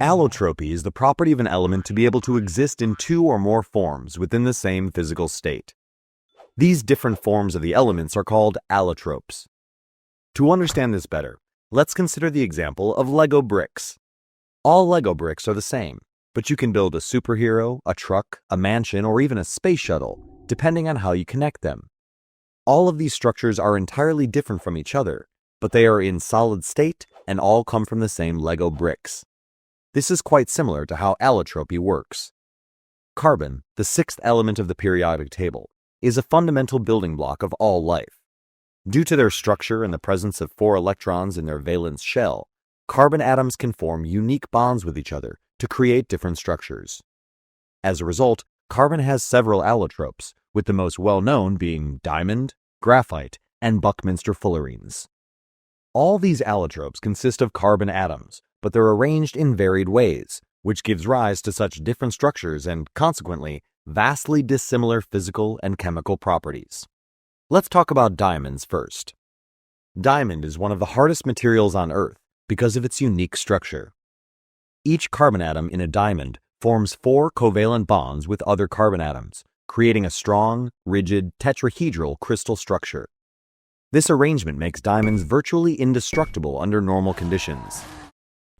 Allotropy is the property of an element to be able to exist in two or more forms within the same physical state. These different forms of the elements are called allotropes. To understand this better, let's consider the example of Lego bricks. All Lego bricks are the same, but you can build a superhero, a truck, a mansion, or even a space shuttle, depending on how you connect them. All of these structures are entirely different from each other, but they are in solid state and all come from the same Lego bricks. This is quite similar to how allotropy works. Carbon, the sixth element of the periodic table, is a fundamental building block of all life. Due to their structure and the presence of 4 electrons in their valence shell, carbon atoms can form unique bonds with each other to create different structures. As a result, carbon has several allotropes, with the most well-known being diamond, graphite, and Buckminsterfullerenes. All these allotropes consist of carbon atoms, but they're arranged in varied ways, which gives rise to such different structures and, consequently, vastly dissimilar physical and chemical properties. Let's talk about diamonds first. Diamond is one of the hardest materials on Earth because of its unique structure. Each carbon atom in a diamond forms 4 covalent bonds with other carbon atoms, creating a strong, rigid, tetrahedral crystal structure. This arrangement makes diamonds virtually indestructible under normal conditions.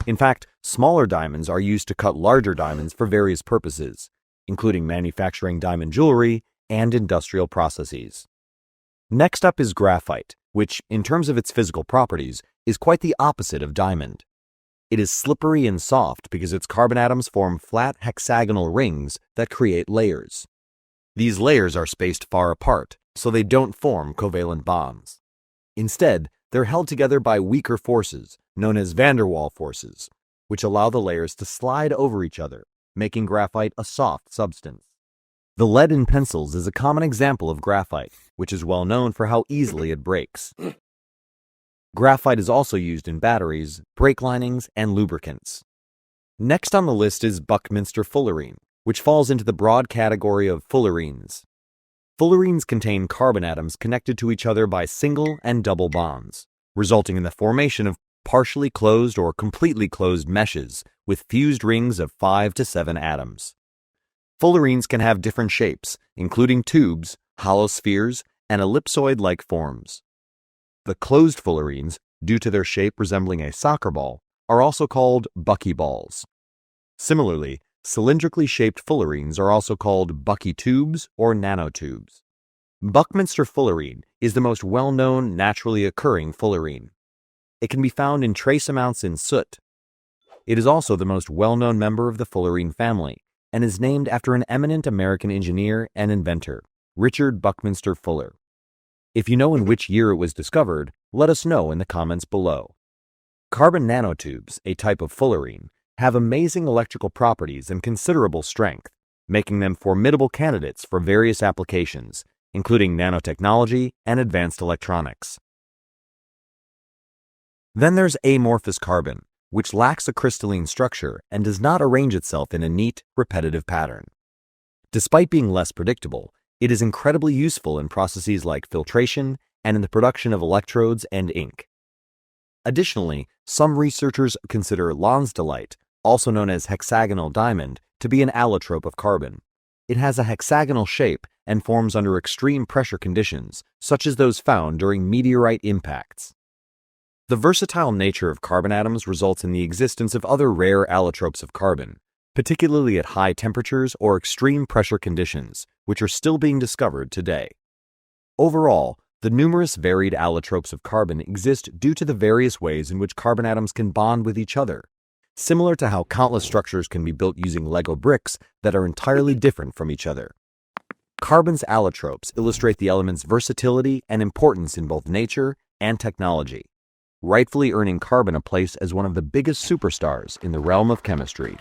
In fact, smaller diamonds are used to cut larger diamonds for various purposes, including manufacturing diamond jewelry and industrial processes. Next up is graphite, which, in terms of its physical properties, is quite the opposite of diamond. It is slippery and soft because its carbon atoms form flat hexagonal rings that create layers. These layers are spaced far apart, so they don't form covalent bonds. Instead, they're held together by weaker forces, known as van der Waals forces, which allow the layers to slide over each other, making graphite a soft substance. The lead in pencils is a common example of graphite, which is well known for how easily it breaks. Graphite is also used in batteries, brake linings, and lubricants. Next on the list is Buckminsterfullerene, which falls into the broad category of Fullerenes. Fullerenes contain carbon atoms connected to each other by single and double bonds, resulting in the formation of partially closed or completely closed meshes with fused rings of 5 to 7 atoms. Fullerenes can have different shapes, including tubes, hollow spheres, and ellipsoid-like forms. The closed fullerenes, due to their shape resembling a soccer ball, are also called buckyballs. Similarly, cylindrically shaped fullerenes are also called buckytubes or nanotubes. Buckminsterfullerene is the most well-known naturally occurring fullerene. It can be found in trace amounts in soot. It is also the most well-known member of the Fullerene family and is named after an eminent American engineer and inventor, Richard Buckminster Fuller. If you know in which year it was discovered, let us know in the comments below. Carbon nanotubes, a type of fullerene, have amazing electrical properties and considerable strength, making them formidable candidates for various applications, including nanotechnology and advanced electronics. Then there's amorphous carbon, which lacks a crystalline structure and does not arrange itself in a neat, repetitive pattern. Despite being less predictable, it is incredibly useful in processes like filtration and in the production of electrodes and ink. Additionally, some researchers consider Lonsdaleite, also known as hexagonal diamond, to be an allotrope of carbon. It has a hexagonal shape and forms under extreme pressure conditions, such as those found during meteorite impacts. The versatile nature of carbon atoms results in the existence of other rare allotropes of carbon, particularly at high temperatures or extreme pressure conditions, which are still being discovered today. Overall, the numerous varied allotropes of carbon exist due to the various ways in which carbon atoms can bond with each other, similar to how countless structures can be built using Lego bricks that are entirely different from each other. Carbon's allotropes illustrate the element's versatility and importance in both nature and technology, rightfully earning carbon a place as one of the biggest superstars in the realm of chemistry.